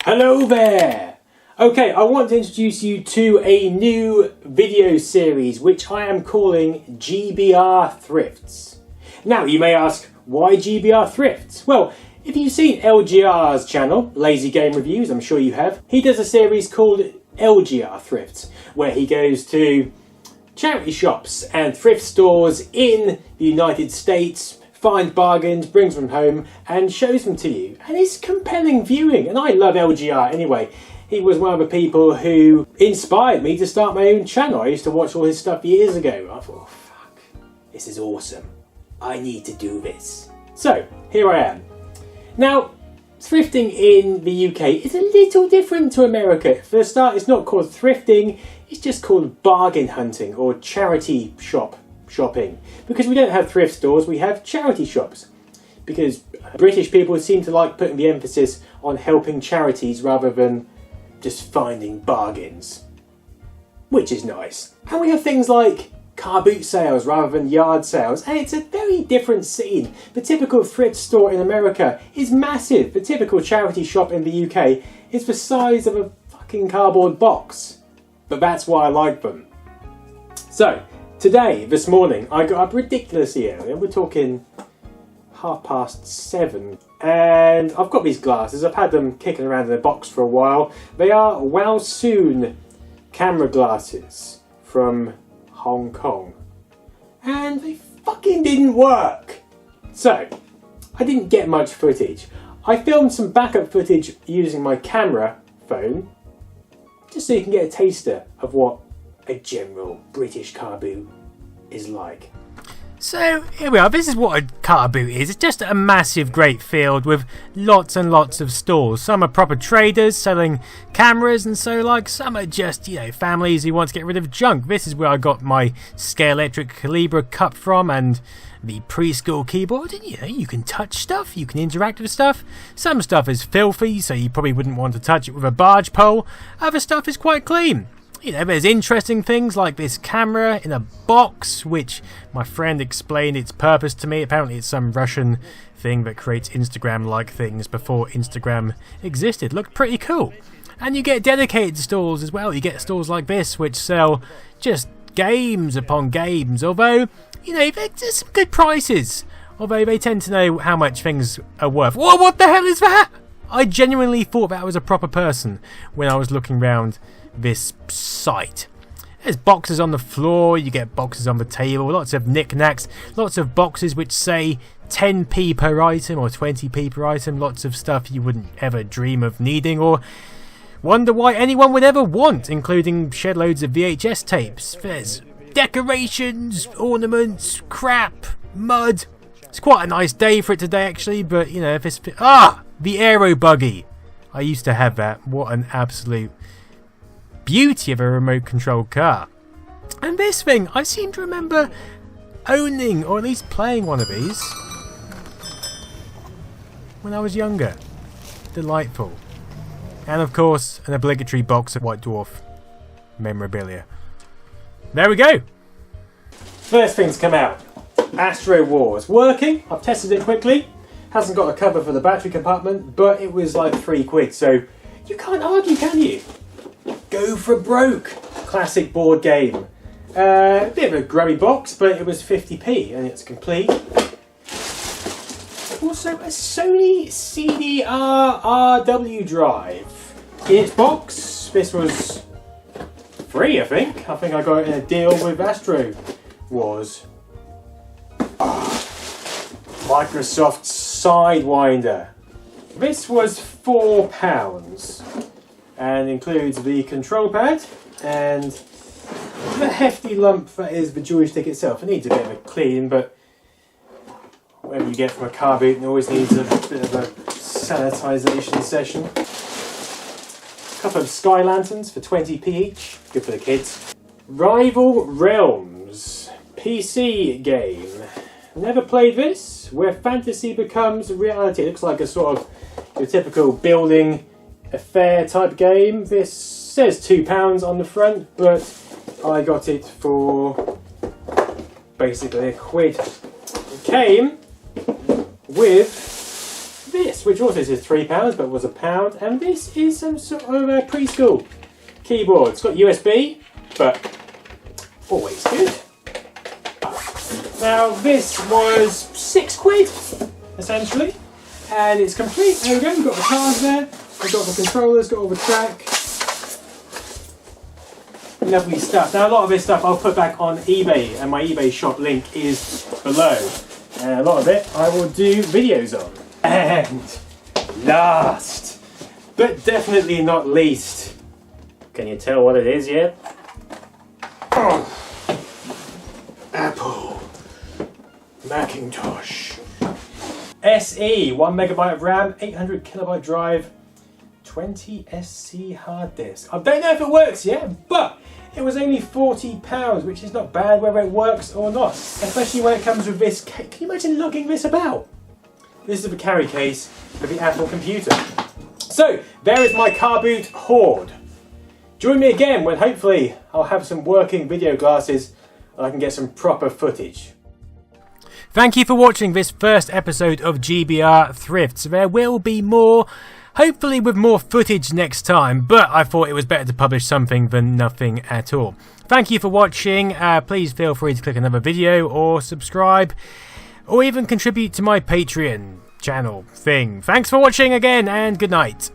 Hello there! Okay, I want to introduce you to a new video series which I am calling GBR Thrifts. Now you may ask, why GBR Thrifts? Well, if you've seen LGR's channel, Lazy Game Reviews, I'm sure you have, he does a series called LGR Thrifts, where he goes to charity shops and thrift stores in the United States, finds bargains, brings them home and shows them to you. And it's compelling viewing, and I love LGR anyway. He was one of the people who inspired me to start my own channel. I used to watch all his stuff years ago. I thought, oh, fuck, this is awesome. I need to do this. So, here I am. Now, thrifting in the UK is a little different to America. For a start, it's not called thrifting, it's just called bargain hunting or charity shopping. Because we don't have thrift stores, we have charity shops. Because British people seem to like putting the emphasis on helping charities rather than just finding bargains. Which is nice. And we have things like car boot sales rather than yard sales, and it's a very different scene. The typical thrift store in America is massive. The typical charity shop in the UK is the size of a fucking cardboard box. But that's why I like them. So, this morning, I got up ridiculously early. We're talking 7:30. And I've got these glasses. I've had them kicking around in a box for a while. They are Wowsoon camera glasses from Hong Kong. And they fucking didn't work. So, I didn't get much footage. I filmed some backup footage using my camera phone, just so you can get a taster of what a general British car boot is like. So here we are, this is what a car boot is. It's just a massive great field with lots and lots of stores. Some are proper traders selling cameras and so like, some are just, families who want to get rid of junk. This is where I got my Scalextric Calibra cup from and the preschool keyboard. And you can touch stuff, you can interact with stuff. Some stuff is filthy, so you probably wouldn't want to touch it with a barge pole. Other stuff is quite clean. There's interesting things like this camera in a box, which my friend explained its purpose to me. Apparently it's some Russian thing that creates Instagram-like things before Instagram existed. Looked pretty cool. And you get dedicated stores as well. You get stores like this, which sell just games upon games. Although, there's some good prices. Although they tend to know how much things are worth. Whoa, what the hell is that? I genuinely thought that was a proper person when I was looking around this site. There's boxes on the floor, you get boxes on the table, lots of knickknacks, lots of boxes which say 10p per item or 20p per item, lots of stuff you wouldn't ever dream of needing or wonder why anyone would ever want, including shed loads of VHS tapes. There's decorations, ornaments, crap, mud. It's quite a nice day for it today actually, but if it's... the aero buggy. I used to have that. What an absolute beauty of a remote controlled car. And this thing, I seem to remember owning or at least playing one of these when I was younger. Delightful. And of course an obligatory box of White Dwarf memorabilia. There we go. First thing to come out, Astro Wars. Working, I've tested it quickly. Hasn't got a cover for the battery compartment, but it was like £3, so you can't argue, can you? Go for broke. Classic board game. A bit of a grubby box, but it was 50p and it's complete. Also a Sony CDR RW drive. In its box, this was free, I think. I think I got it in a deal with Astro Wars. Microsoft Sidewinder. This was £4 and includes the control pad and the hefty lump that is the joystick itself. It needs a bit of a clean, but whatever you get from a car boot, it always needs a bit of a sanitisation session. A couple of Sky Lanterns for 20p each, good for the kids. Rival Realms PC game. Never played this, where fantasy becomes reality. It looks like a sort of your typical building affair type game. This says £2 on the front, but I got it for basically £1. It came with this, which also says £3 but was £1, and this is some sort of a preschool keyboard. It's got USB, but always good. Now this was £6, essentially, and it's complete. There we go, we've got the cards there, we've got the controllers, got all the track. Lovely stuff. Now a lot of this stuff I'll put back on eBay, and my eBay shop link is below. And a lot of it I will do videos on. And last, but definitely not least, can you tell what it is yet? Oh. Apple Macintosh SE, 1MB of RAM, 800KB drive, 20 SC hard disk. I don't know if it works yet, but it was only £40, which is not bad whether it works or not, especially when it comes with this. Can you imagine lugging this about? This is the carry case for the Apple computer. So there is my car boot hoard. Join me again when hopefully I'll have some working video glasses and I can get some proper footage. Thank you for watching this first episode of GBR Thrifts. There will be more, hopefully with more footage next time, but I thought it was better to publish something than nothing at all. Thank you for watching. Please feel free to click another video or subscribe, or even contribute to my Patreon channel thing. Thanks for watching again, and good night.